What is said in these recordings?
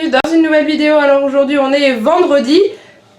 bienvenue dans une nouvelle vidéo. Alors aujourd'hui on est vendredi,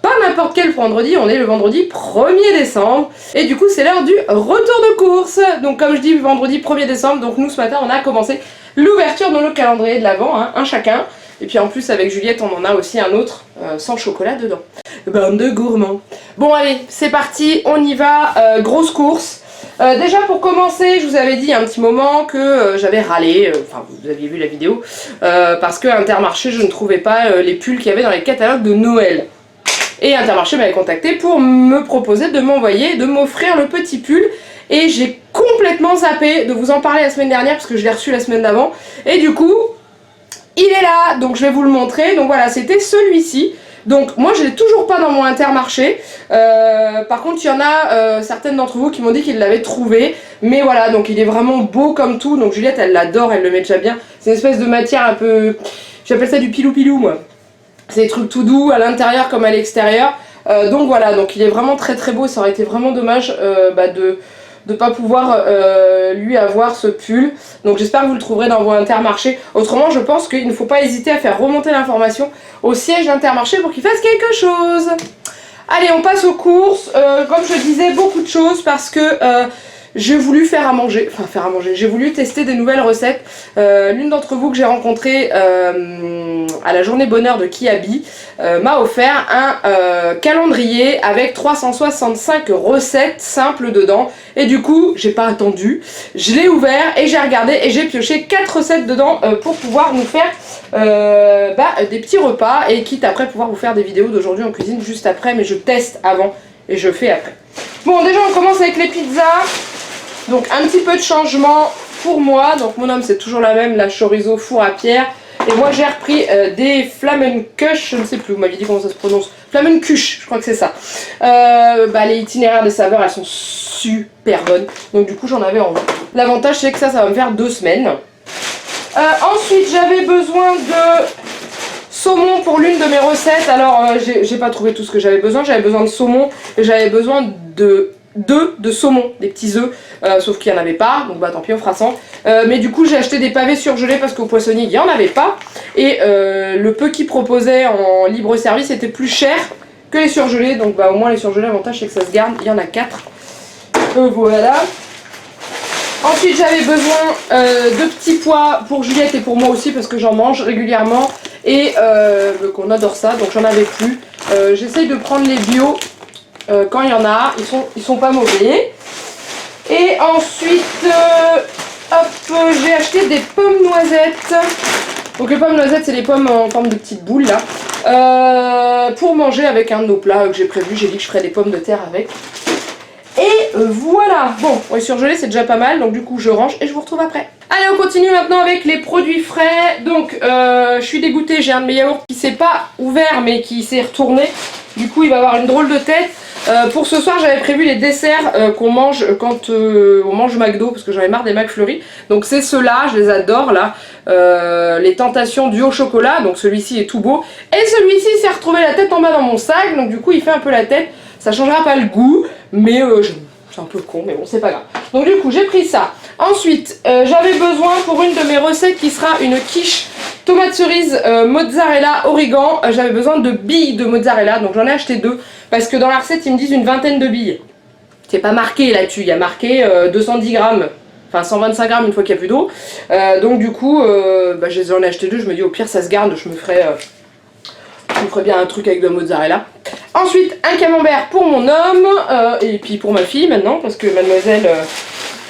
pas n'importe quel vendredi, on est le vendredi 1er décembre. Et du coup c'est l'heure du retour de course. Donc comme je dis vendredi 1er décembre, donc nous ce matin on a commencé l'ouverture de nos calendriers de l'Avent, hein, un chacun. Et puis en plus avec Juliette on en a aussi un autre sans chocolat dedans. Bande de gourmands. Bon allez, c'est parti, on y va, grosse course. Déjà pour commencer, je vous avais dit il y a un petit moment que j'avais râlé, enfin vous aviez vu la vidéo, parce que Intermarché je ne trouvais pas les pulls qu'il y avait dans les catalogues de Noël. Et Intermarché m'avait contacté pour me proposer de m'envoyer, de m'offrir le petit pull. Et j'ai complètement zappé de vous en parler la semaine dernière parce que je l'ai reçu la semaine d'avant. Et du coup, il est là, donc je vais vous le montrer. Donc voilà, c'était celui-ci. Donc moi je l'ai toujours pas dans mon Intermarché, par contre il y en a certaines d'entre vous qui m'ont dit qu'ils l'avaient trouvé, mais voilà, donc il est vraiment beau comme tout, donc Juliette elle l'adore, elle le met déjà bien, c'est une espèce de matière un peu, j'appelle ça du pilou pilou moi, c'est des trucs tout doux à l'intérieur comme à l'extérieur, donc voilà, donc il est vraiment très très beau, ça aurait été vraiment dommage de pas pouvoir lui avoir ce pull. Donc j'espère que vous le trouverez dans vos Intermarchés. Autrement je pense qu'il ne faut pas hésiter à faire remonter l'information au siège d'Intermarché pour qu'il fasse quelque chose. Allez, on passe aux courses. Comme je disais, beaucoup de choses parce que j'ai voulu faire à manger, j'ai voulu tester des nouvelles recettes. L'une d'entre vous que j'ai rencontrée à la journée bonheur de Kiabi m'a offert un calendrier avec 365 recettes simples dedans. Et du coup, j'ai pas attendu, je l'ai ouvert et j'ai regardé et j'ai pioché 4 recettes dedans pour pouvoir nous faire des petits repas et quitte après pouvoir vous faire des vidéos d'aujourd'hui en cuisine juste après, mais je teste avant et je fais après. Bon, déjà on commence avec les pizzas. Donc un petit peu de changement pour moi, donc mon homme c'est toujours la même, la chorizo four à pierre. Et moi j'ai repris des Flammenkush, je ne sais plus, vous m'aviez dit comment ça se prononce, Flammenkush, je crois que c'est ça. Les itinéraires des saveurs elles sont super bonnes, donc du coup j'en avais envie. L'avantage c'est que ça va me faire 2 semaines. Ensuite j'avais besoin de saumon pour l'une de mes recettes, alors j'ai pas trouvé tout ce que j'avais besoin de saumon et j'avais besoin de d'œufs de saumon, des petits œufs, sauf qu'il n'y en avait pas, donc bah tant pis on fera sans. Mais du coup j'ai acheté des pavés surgelés parce qu'au poissonnier il n'y en avait pas. Et le peu qu'ils proposaient en libre service était plus cher que les surgelés, donc bah au moins les surgelés l'avantage c'est que ça se garde, il y en a 4. Voilà. Ensuite j'avais besoin de petits pois pour Juliette et pour moi aussi parce que j'en mange régulièrement et qu'on adore ça, donc j'en avais plus. J'essaye de prendre les bio. Quand il y en a, ils sont pas mauvais. Et ensuite, j'ai acheté des pommes noisettes. Donc les pommes noisettes, c'est les pommes en forme de petites boules là. Pour manger avec un de nos plats que j'ai prévu. J'ai dit que je ferais des pommes de terre avec. Et voilà. Bon, on est surgelé, c'est déjà pas mal. Donc du coup, je range et je vous retrouve après. Allez, on continue maintenant avec les produits frais. Donc, je suis dégoûtée. J'ai un de mes yaourts qui s'est pas ouvert, mais qui s'est retourné. Du coup, il va avoir une drôle de tête. Pour ce soir j'avais prévu les desserts qu'on mange quand on mange McDo parce que j'en ai marre des McFlurry. Donc c'est ceux-là, je les adore là. Les tentations du haut chocolat, donc celui-ci est tout beau. Et celui-ci s'est retrouvé la tête en bas dans mon sac, donc du coup il fait un peu la tête. Ça changera pas le goût, mais c'est un peu con, mais bon c'est pas grave. Donc du coup j'ai pris ça. Ensuite j'avais besoin pour une de mes recettes qui sera une quiche tomate cerise mozzarella origan, j'avais besoin de billes de mozzarella, donc j'en ai acheté 2 parce que dans la recette ils me disent une vingtaine de billes. C'est pas marqué là-dessus, il y a marqué 210 grammes, enfin 125 grammes une fois qu'il n'y a plus d'eau. Donc du coup j'en ai acheté 2, je me dis au pire ça se garde, je me ferai bien un truc avec de la mozzarella. Ensuite un camembert pour mon homme et puis pour ma fille maintenant parce que mademoiselle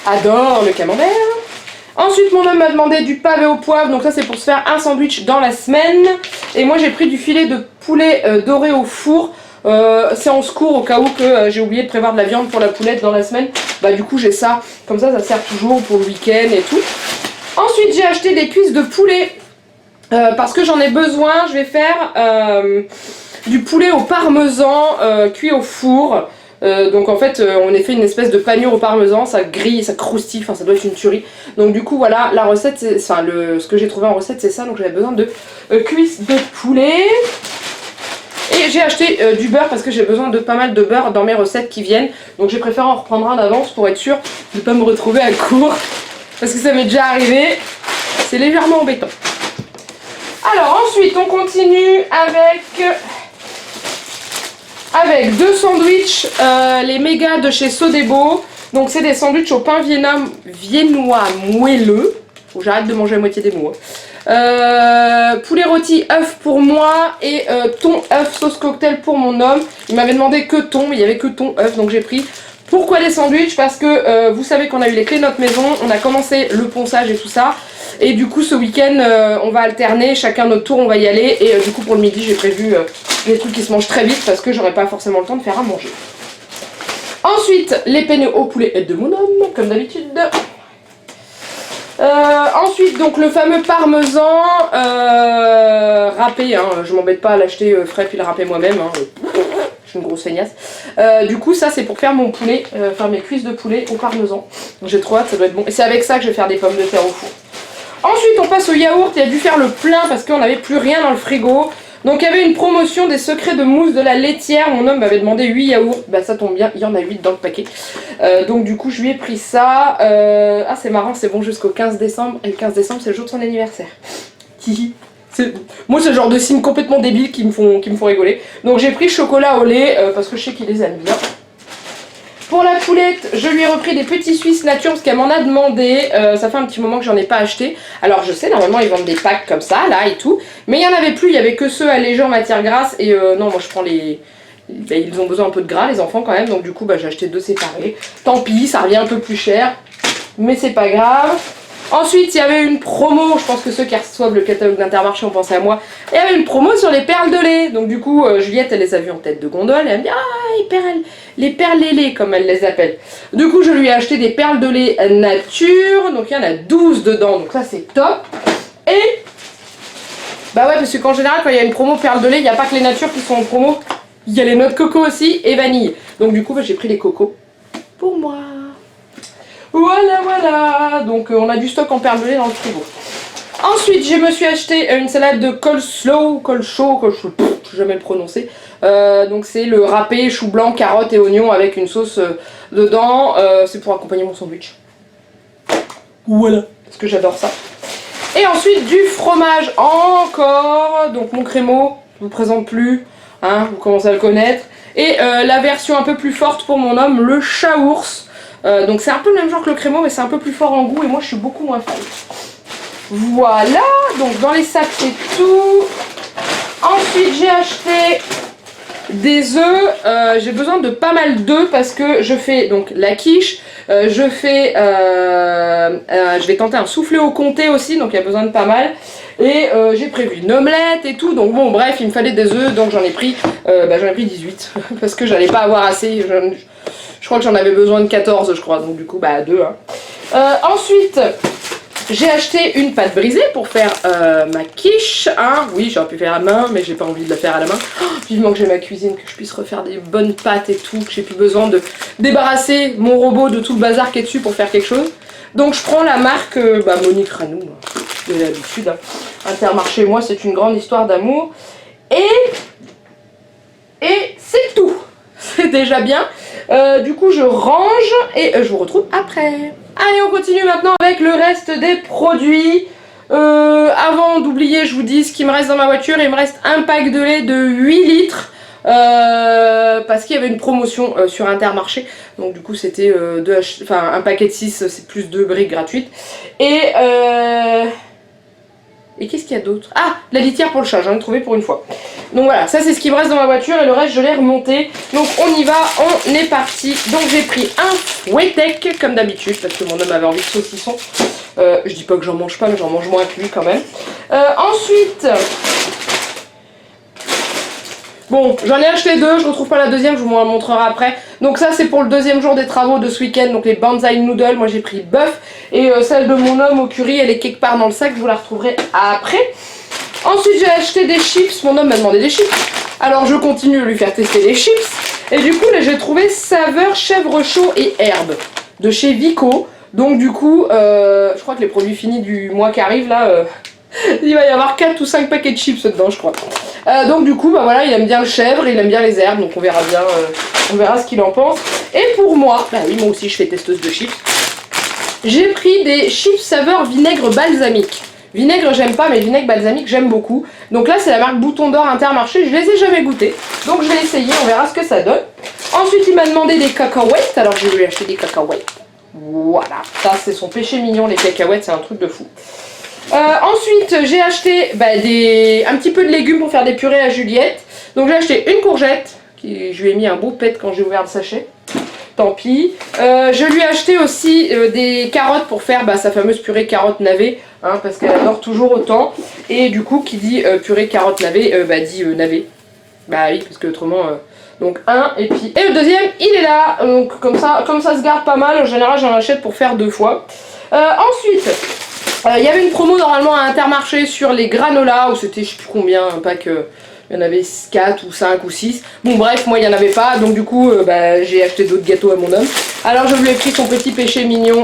adore le camembert. Ensuite mon homme m'a demandé du pavé au poivre, donc ça c'est pour se faire un sandwich dans la semaine. Et moi j'ai pris du filet de poulet doré au four. C'est en secours au cas où que j'ai oublié de prévoir de la viande pour la poulette dans la semaine. Bah du coup j'ai ça, comme ça sert toujours pour le week-end et tout. Ensuite j'ai acheté des cuisses de poulet parce que j'en ai besoin. Je vais faire du poulet au parmesan cuit au four. Donc en fait on a fait une espèce de panure au parmesan, ça grille, ça croustille, enfin ça doit être une tuerie. Donc du coup voilà, la recette, ce que j'ai trouvé en recette c'est ça, donc j'avais besoin de cuisses de poulet. Et j'ai acheté du beurre parce que j'ai besoin de pas mal de beurre dans mes recettes qui viennent. Donc j'ai préféré en reprendre un d'avance pour être sûr de ne pas me retrouver à court. Parce que ça m'est déjà arrivé, c'est légèrement embêtant. Alors ensuite on continue avec deux sandwichs, les méga de chez Sodebo. Donc c'est des sandwichs au pain viennois moelleux. Faut que j'arrête de manger la moitié des mots. Poulet rôti, œuf pour moi et thon, œuf, sauce cocktail pour mon homme. Il m'avait demandé que thon, mais il n'y avait que thon, œuf, donc j'ai pris. Pourquoi les sandwichs? Parce que vous savez qu'on a eu les clés de notre maison, on a commencé le ponçage et tout ça. Et du coup ce week-end on va alterner, chacun notre tour on va y aller. Et du coup pour le midi j'ai prévu des trucs qui se mangent très vite parce que j'aurai pas forcément le temps de faire à manger. Ensuite les penne au poulet de mon homme, comme d'habitude. Ensuite donc le fameux parmesan râpé, hein, je m'embête pas à l'acheter frais puis le râper moi-même, hein. Je suis une grosse feignasse. Du coup ça c'est pour faire mon poulet, faire mes cuisses de poulet au parmesan. J'ai trop hâte, ça doit être bon. Et c'est avec ça que je vais faire des pommes de terre au four. Ensuite on passe au yaourt, il a dû faire le plein parce qu'on n'avait plus rien dans le frigo. Donc il y avait une promotion des secrets de mousse de la laitière, mon homme m'avait demandé 8 yaourts, bah ça tombe bien, il y en a 8 dans le paquet. Donc du coup je lui ai pris ça, ah c'est marrant, c'est bon jusqu'au 15 décembre, et le 15 décembre c'est le jour de son anniversaire. Moi c'est le genre de signes complètement débiles qui me font rigoler. Donc j'ai pris chocolat au lait parce que je sais qu'il les aime bien. Pour la poulette, je lui ai repris des petits Suisses nature parce qu'elle m'en a demandé. Ça fait un petit moment que j'en ai pas acheté. Alors je sais, normalement ils vendent des packs comme ça, là et tout. Mais il n'y en avait plus, il n'y avait que ceux allégés en matière grasse. Et non, moi je prends les... Bah, ils ont besoin un peu de gras, les enfants quand même. Donc du coup, bah, j'ai acheté deux séparés. Tant pis, ça revient un peu plus cher. Mais c'est pas grave. Ensuite, il y avait une promo, je pense que ceux qui reçoivent le catalogue d'Intermarché ont pensé à moi. Il y avait une promo sur les perles de lait. Donc du coup, Juliette, elle les a vues en tête de gondole. Et elle me dit, ah, les perles lait, comme elle les appelle. Du coup, je lui ai acheté des perles de lait nature. Donc il y en a 12 dedans, donc ça c'est top. Et, bah ouais, parce qu'en général, quand il y a une promo perles de lait, il n'y a pas que les natures qui sont en promo. Il y a les noix de coco aussi et vanille. Donc du coup, bah, j'ai pris les cocos pour moi. Voilà, donc on a du stock en perles de lait dans le frigo. Ensuite, je me suis acheté une salade de coleslaw, je sais jamais le prononcer. Donc c'est le râpé, chou blanc, carottes et oignons avec une sauce dedans. C'est pour accompagner mon sandwich. Voilà, parce que j'adore ça. Et ensuite du fromage encore, donc mon crémeau, je vous présente plus, hein, vous commencez à le connaître. Et la version un peu plus forte pour mon homme, le chaours. Donc c'est un peu le même genre que le crémeau mais c'est un peu plus fort en goût et moi je suis beaucoup moins fan. Voilà, donc dans les sacs c'est tout. Ensuite j'ai acheté des œufs, j'ai besoin de pas mal d'œufs parce que je fais donc la quiche, je vais tenter un soufflé au comté aussi donc il y a besoin de pas mal. Et j'ai prévu une omelette et tout, donc bon bref il me fallait des œufs donc j'en ai pris 18 parce que j'allais pas avoir assez. Je crois que j'en avais besoin de 14 je crois, donc du coup bah 2 hein. Ensuite j'ai acheté une pâte brisée pour faire ma quiche, hein. Oui j'aurais pu faire à la main mais j'ai pas envie de la faire à la main. Vivement que j'ai ma cuisine, que je puisse refaire des bonnes pâtes et tout, que j'ai plus besoin de débarrasser mon robot de tout le bazar qui est dessus pour faire quelque chose. Donc je prends la marque Monique Ranou, de l'habitude, hein. Intermarché, moi c'est une grande histoire d'amour. Et c'est tout. C'est déjà bien. Du coup je range et je vous retrouve après. Allez on continue maintenant avec le reste des produits. Avant d'oublier je vous dis ce qui me reste dans ma voiture. Il me reste un pack de lait de 8 litres. Parce qu'il y avait une promotion sur Intermarché. Donc du coup c'était un paquet de 6 c'est plus 2 briques gratuites. Et qu'est-ce qu'il y a d'autre? Ah, la litière pour le chat, j'en ai trouvé pour une fois. Donc voilà, ça c'est ce qui me reste dans ma voiture et le reste je l'ai remonté. Donc on y va, on est parti. Donc j'ai pris un Fouettec comme d'habitude parce que mon homme avait envie de saucisson. Je dis pas que j'en mange pas mais j'en mange moins que lui quand même. Ensuite... Bon, j'en ai acheté deux, je retrouve pas la deuxième, je vous la montrerai après. Donc ça c'est pour le deuxième jour des travaux de ce week-end, donc les Banzai Noodles, moi j'ai pris bœuf. Et celle de mon homme au curry, elle est quelque part dans le sac, je vous la retrouverai après. Ensuite j'ai acheté des chips, mon homme m'a demandé des chips. Alors je continue de lui faire tester les chips. Et du coup là j'ai trouvé saveur chèvre chaud et herbe de chez Vico. Donc du coup, je crois que les produits finis du mois qui arrive là... il va y avoir 4 ou 5 paquets de chips dedans je crois. Donc du coup bah voilà, il aime bien le chèvre, il aime bien les herbes, donc on verra bien, on verra ce qu'il en pense. Et pour moi, bah oui moi aussi je fais testeuse de chips, j'ai pris des chips saveur vinaigre balsamique. Vinaigre j'aime pas, mais vinaigre balsamique j'aime beaucoup. Donc là c'est la marque Bouton d'Or Intermarché, je les ai jamais goûtés. Donc je vais essayer, on verra ce que ça donne. Ensuite il m'a demandé des cacahuètes, alors je vais lui acheter des cacahuètes. Voilà, ça c'est son péché mignon, les cacahuètes, c'est un truc de fou. Ensuite j'ai acheté un petit peu de légumes pour faire des purées à Juliette. Donc j'ai acheté une courgette, je lui ai mis un beau pet quand j'ai ouvert le sachet. Tant pis. Je lui ai acheté aussi des carottes pour faire sa fameuse purée carotte navet, hein, parce qu'elle adore toujours autant. Et du coup, qui dit purée carotte navet, dit navet. Bah oui, parce que autrement... Donc un, et le deuxième, il est là. Donc comme ça se garde pas mal. En général, j'en achète pour faire 2 fois. Ensuite, il y avait une promo normalement à Intermarché sur les granolas, où c'était je sais plus combien, un pack... il y en avait 4 ou 5 ou 6. Bon bref, moi il n'y en avait pas, donc du coup j'ai acheté d'autres gâteaux à mon homme. Alors je lui ai pris son petit péché mignon,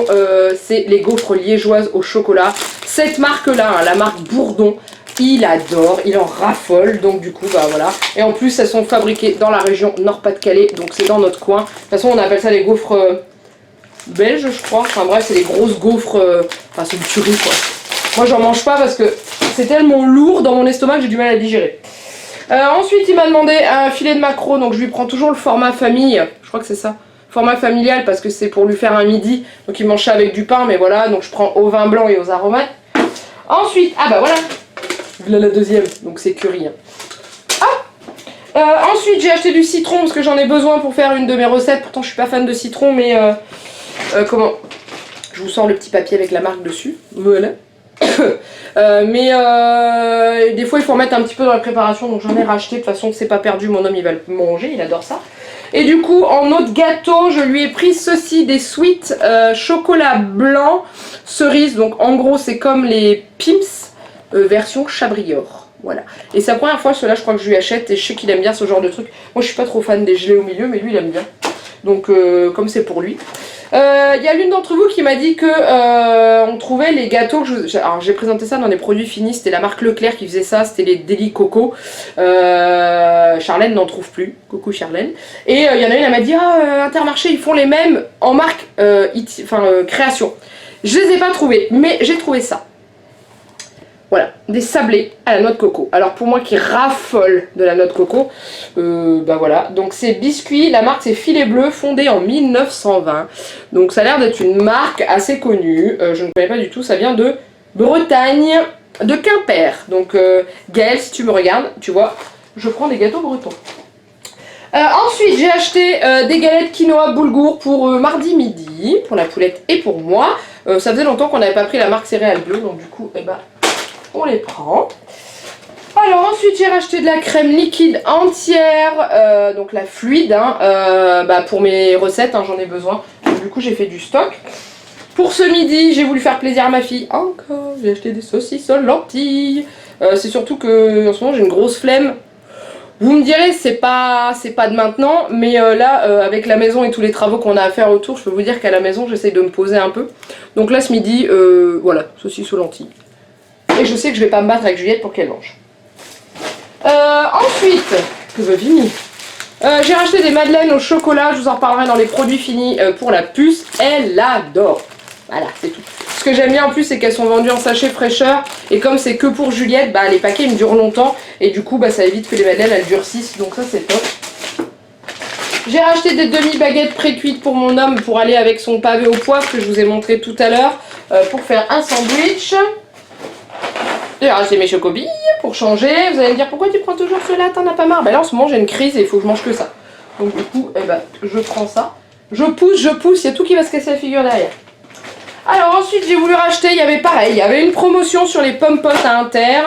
c'est les gaufres liégeoises au chocolat. Cette marque-là, hein, la marque Bourdon, il adore, il en raffole, donc du coup voilà. Et en plus elles sont fabriquées dans la région Nord-Pas-de-Calais, donc c'est dans notre coin. De toute façon on appelle ça les gaufres belges je crois. Enfin bref, c'est les grosses gaufres, enfin c'est une tuerie quoi. Moi j'en mange pas parce que c'est tellement lourd dans mon estomac que j'ai du mal à digérer. Ensuite il m'a demandé un filet de maquereau, donc je lui prends toujours le format famille, je crois que c'est ça, format familial parce que c'est pour lui faire un midi, donc il mange ça avec du pain, mais voilà, donc je prends au vin blanc et aux aromates. Ensuite, voilà, la deuxième, donc c'est curry. Ensuite j'ai acheté du citron parce que j'en ai besoin pour faire une de mes recettes, pourtant je suis pas fan de citron, mais comment, je vous sors le petit papier avec la marque dessus, voilà. Des fois il faut en mettre un petit peu dans la préparation, donc j'en ai racheté, de toute façon c'est pas perdu, mon homme il va le manger, il adore ça. Et du coup en autre gâteau je lui ai pris ceci, des sweets chocolat blanc cerise, donc en gros c'est comme les Pim's version Chabrior, voilà. Et c'est la première fois ceux-là je crois que je lui achète et je sais qu'il aime bien ce genre de truc. Moi je suis pas trop fan des gelées au milieu, mais lui il aime bien, donc comme c'est pour lui. Il y a l'une d'entre vous qui m'a dit que on trouvait les gâteaux que alors j'ai présenté ça dans des produits finis, c'était la marque Leclerc qui faisait ça, c'était les Deli Coco. Charlène n'en trouve plus, coucou Charlène. Et il y en a une, elle m'a dit Intermarché ils font les mêmes en marque création. Je les ai pas trouvés, mais j'ai trouvé ça. Voilà, des sablés à la noix de coco. Alors pour moi qui raffole de la noix de coco, voilà. Donc c'est biscuits, la marque c'est Filet Bleu, fondée en 1920. Donc ça a l'air d'être une marque assez connue, je ne connais pas du tout, ça vient de Bretagne, de Quimper. Donc Gaëlle, si tu me regardes, tu vois, je prends des gâteaux bretons. Ensuite j'ai acheté des galettes quinoa boulgour pour mardi midi, pour la poulette et pour moi. Ça faisait longtemps qu'on n'avait pas pris la marque céréales bleues, donc du coup, on les prend. Alors ensuite j'ai racheté de la crème liquide entière, donc la fluide, pour mes recettes, j'en ai besoin. Donc, du coup j'ai fait du stock. Pour ce midi j'ai voulu faire plaisir à ma fille. Encore, j'ai acheté des saucisses aux lentilles. C'est surtout que en ce moment j'ai une grosse flemme. Vous me direz c'est pas de maintenant, mais là avec la maison et tous les travaux qu'on a à faire autour, je peux vous dire qu'à la maison j'essaye de me poser un peu. Donc là ce midi, voilà, saucisses aux lentilles. Et je sais que je vais pas me battre avec Juliette pour qu'elle mange. Ensuite, que veut Vini, j'ai racheté des madeleines au chocolat, je vous en reparlerai dans les produits finis pour la puce, elle adore. Voilà, c'est tout. Ce que j'aime bien en plus, c'est qu'elles sont vendues en sachet fraîcheur, et comme c'est que pour Juliette, les paquets ils me durent longtemps, et du coup ça évite que les madeleines elles durcissent, donc ça c'est top. J'ai racheté des demi-baguettes pré-cuites pour mon homme pour aller avec son pavé au poivre que je vous ai montré tout à l'heure, pour faire un sandwich. J'ai racheté mes chocobilles pour changer. Vous allez me dire pourquoi tu prends toujours cela, t'en as pas marre? Là en ce moment j'ai une crise et il faut que je mange que ça. Donc du coup je prends ça. Je pousse, il y a tout qui va se casser la figure derrière. Alors ensuite j'ai voulu racheter, il y avait une promotion sur les pommes potes à Inter.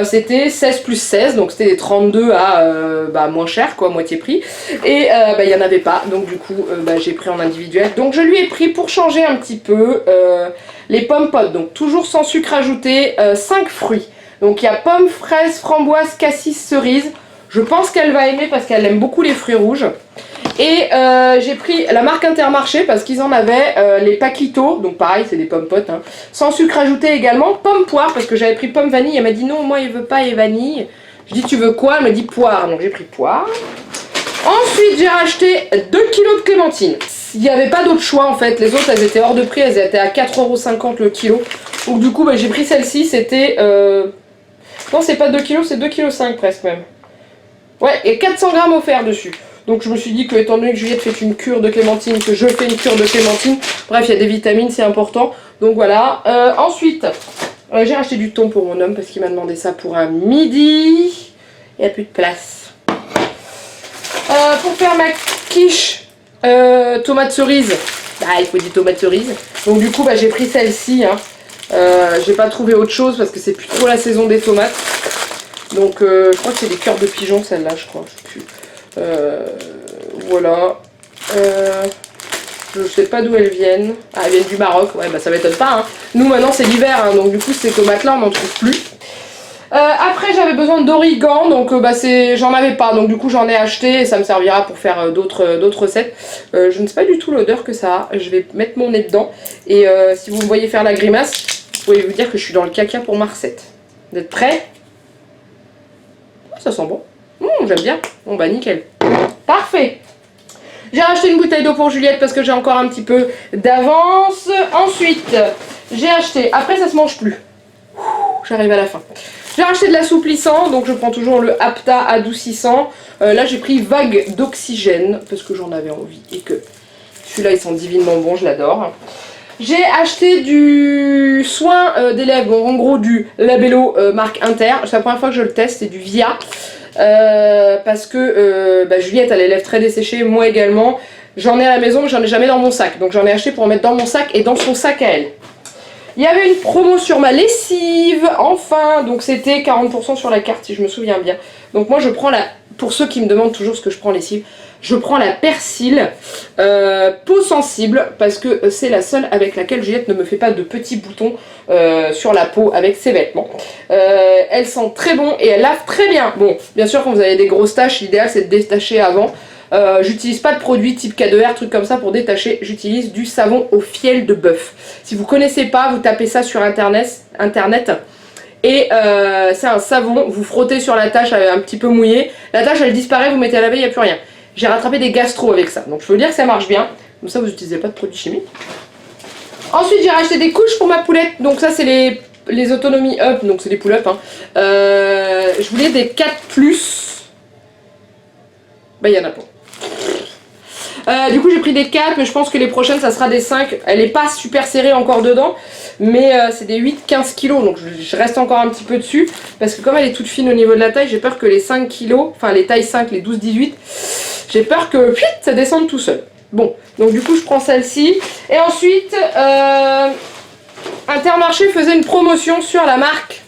C'était 16 plus 16, donc c'était des 32 à moins cher quoi, moitié prix. Et il n'y en avait pas, donc du coup j'ai pris en individuel. Donc je lui ai pris pour changer un petit peu les pommes potes, donc toujours sans sucre ajouté, 5 fruits. Donc il y a pommes, fraises, framboises, cassis, cerises. Je pense qu'elle va aimer parce qu'elle aime beaucoup les fruits rouges. Et j'ai pris la marque Intermarché parce qu'ils en avaient les Paquito, donc pareil c'est des pommes potes, sans sucre ajouté également, pommes poire parce que j'avais pris pomme vanille, elle m'a dit non moi il veut pas les vanilles. Je dis tu veux quoi? Elle m'a dit poire, donc j'ai pris poire. Ensuite j'ai racheté 2 kilos de clémentines. Il n'y avait pas d'autre choix en fait, les autres elles étaient hors de prix, elles étaient à 4,50 € le kilo. Donc du coup bah, j'ai pris celle-ci, c'était... Non c'est pas 2 kg, c'est 2,5 kg presque même. Ouais, et 400 grammes offerts dessus. Donc je me suis dit que étant donné que Juliette fait une cure de clémentine, que je fais une cure de clémentine, bref il y a des vitamines, c'est important. Donc voilà. Ensuite, j'ai racheté du thon pour mon homme parce qu'il m'a demandé ça pour un midi. Il n'y a plus de place. Pour faire ma quiche tomate cerise, bah, il faut des tomates cerises. Donc du coup bah, j'ai pris celle-ci. Hein. J'ai pas trouvé autre chose parce que c'est plus trop la saison des tomates. Donc je crois que c'est des cœurs de pigeon celle-là, je crois. Je sais plus. Voilà. Je sais pas d'où elles viennent. Ah, elles viennent du Maroc. Ouais, bah ça m'étonne pas. Hein. Nous maintenant c'est l'hiver, hein, donc du coup ces tomates-là on n'en trouve plus. Après j'avais besoin d'origan, donc bah, j'en avais pas, donc du coup j'en ai acheté et ça me servira pour faire d'autres recettes. Je ne sais pas du tout l'odeur que ça a. Je vais mettre mon nez dedans et si vous me voyez faire la grimace, vous pouvez vous dire que je suis dans le caca pour ma recette. Vous êtes prêts? Ça sent bon. J'aime bien. Bon bah nickel. Parfait. J'ai racheté une bouteille d'eau pour Juliette parce que j'ai encore un petit peu d'avance. Ensuite, j'ai acheté... Après ça se mange plus. J'arrive à la fin. J'ai racheté de l'assouplissant, donc je prends toujours le Apta adoucissant. Là j'ai pris Vague d'oxygène parce que j'en avais envie et que celui-là il sent divinement bon, je l'adore. J'ai acheté du soin des lèvres, bon, en gros du Labello marque Inter. C'est la première fois que je le teste, c'est du Via. Parce que bah, Juliette a les lèvres très desséchées, moi également. J'en ai à la maison mais j'en ai jamais dans mon sac. Donc j'en ai acheté pour en mettre dans mon sac et dans son sac à elle. Il y avait une promo sur ma lessive, enfin, donc c'était 40% sur la carte si je me souviens bien. Donc moi je prends pour ceux qui me demandent toujours ce que je prends en lessive, je prends la Persil peau sensible parce que c'est la seule avec laquelle Juliette ne me fait pas de petits boutons sur la peau avec ses vêtements. Elle sent très bon et elle lave très bien. Bon, bien sûr quand vous avez des grosses taches, l'idéal c'est de détacher avant. J'utilise pas de produit type K2R, truc comme ça pour détacher, j'utilise du savon au fiel de bœuf. Si vous connaissez pas, vous tapez ça sur internet et c'est un savon, vous frottez sur la tache un petit peu mouillée, la tache elle disparaît, vous mettez à laver, il n'y a plus rien. J'ai rattrapé des gastro avec ça, donc je peux vous dire que ça marche bien, comme ça vous n'utilisez pas de produits chimiques. Ensuite j'ai racheté des couches pour ma poulette, donc ça c'est les autonomies up, donc c'est des pull-up. Hein. Je voulais des 4+, bah il y en a pas. Du coup j'ai pris des 4 mais je pense que les prochaines ça sera des 5. Elle est pas super serrée encore dedans mais c'est des 8-15 kg donc je reste encore un petit peu dessus parce que comme elle est toute fine au niveau de la taille, j'ai peur que les 5 kg, enfin les tailles 5, les 12-18, j'ai peur que ça descende tout seul. Bon, donc du coup je prends celle-ci et ensuite Intermarché faisait une promotion sur la marque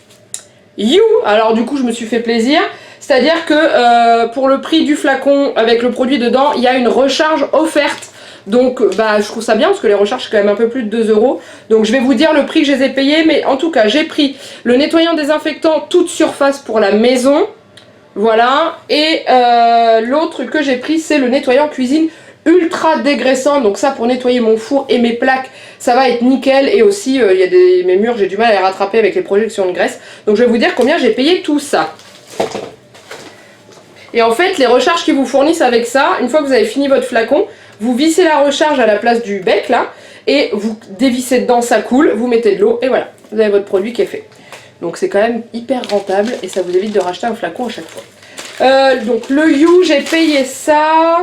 You. Alors du coup je me suis fait plaisir. C'est-à-dire que pour le prix du flacon avec le produit dedans, il y a une recharge offerte. Donc bah, je trouve ça bien parce que les recharges c'est quand même un peu plus de 2 €. Donc je vais vous dire le prix que je les ai payés. Mais en tout cas j'ai pris le nettoyant désinfectant toute surface pour la maison. Voilà. Et l'autre que j'ai pris c'est le nettoyant cuisine ultra dégraissant. Donc ça pour nettoyer mon four et mes plaques ça va être nickel. Et aussi il y a mes murs j'ai du mal à les rattraper avec les projections de graisse. Donc je vais vous dire combien j'ai payé tout ça. Et en fait, les recharges qu'ils vous fournissent avec ça, une fois que vous avez fini votre flacon, vous vissez la recharge à la place du bec là, et vous dévissez dedans, ça coule, vous mettez de l'eau, et voilà, vous avez votre produit qui est fait. Donc c'est quand même hyper rentable, et ça vous évite de racheter un flacon à chaque fois. Donc le You, j'ai payé ça...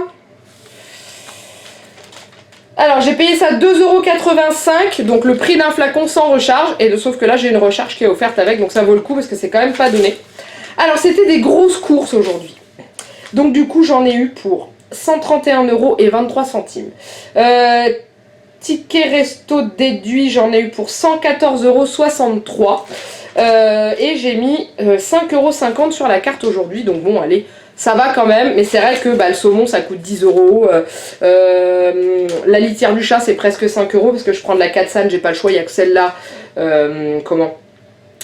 Alors j'ai payé ça 2,85 €, donc le prix d'un flacon sans recharge, et sauf que là j'ai une recharge qui est offerte avec, donc ça vaut le coup parce que c'est quand même pas donné. Alors c'était des grosses courses aujourd'hui. Donc du coup j'en ai eu pour 131,23 €. Ticket resto déduit, j'en ai eu pour 114,63 €. Et j'ai mis 5,50 € sur la carte aujourd'hui. Donc bon allez, ça va quand même. Mais c'est vrai que bah, le saumon ça coûte 10 €. La litière du chat c'est presque 5 € parce que je prends de la Katsan, j'ai pas le choix, il n'y a que celle-là.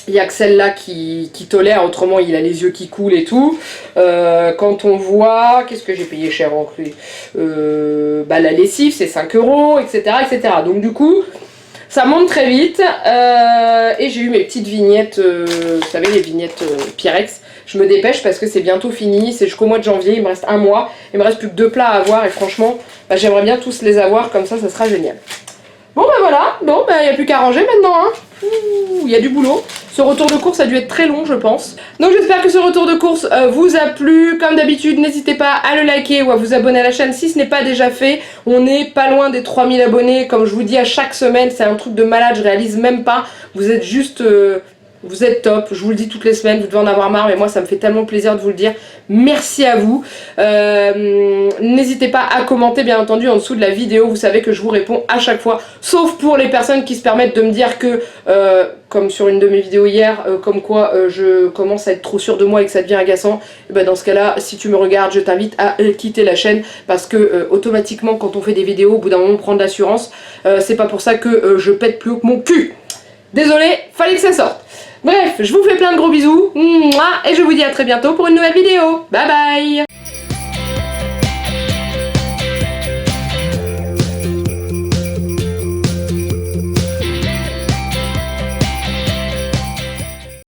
Il n'y a que celle-là qui tolère, autrement il a les yeux qui coulent et tout. Quand on voit, qu'est-ce que j'ai payé cher en cru, bah, la lessive c'est 5 €, etc., etc. Donc du coup, ça monte très vite. Et j'ai eu mes petites vignettes, vous savez les vignettes Pyrex. Je me dépêche parce que c'est bientôt fini, c'est jusqu'au mois de janvier, il me reste un mois. Il me reste plus que 2 plats à avoir et franchement, bah, j'aimerais bien tous les avoir, comme ça sera génial. Bon bah voilà, bon bah il n'y a plus qu'à ranger maintenant hein. il y a du boulot. Ce retour de course a dû être très long, je pense. Donc j'espère que ce retour de course vous a plu. Comme d'habitude, n'hésitez pas à le liker ou à vous abonner à la chaîne si ce n'est pas déjà fait. On n'est pas loin des 3000 abonnés. Comme je vous dis à chaque semaine, c'est un truc de malade, je réalise même pas. Vous êtes juste... vous êtes top, je vous le dis toutes les semaines, vous devez en avoir marre, mais moi ça me fait tellement plaisir de vous le dire. Merci à vous. N'hésitez pas à commenter bien entendu en dessous de la vidéo, vous savez que je vous réponds à chaque fois, sauf pour les personnes qui se permettent de me dire que, comme sur une de mes vidéos hier, comme quoi je commence à être trop sûre de moi et que ça devient agaçant. Et ben dans ce cas-là, si tu me regardes, je t'invite à quitter la chaîne parce que automatiquement quand on fait des vidéos, au bout d'un moment on prend de l'assurance. C'est pas pour ça que je pète plus haut que mon cul. Désolé, fallait que ça sorte. Bref, je vous fais plein de gros bisous, et je vous dis à très bientôt pour une nouvelle vidéo. Bye bye.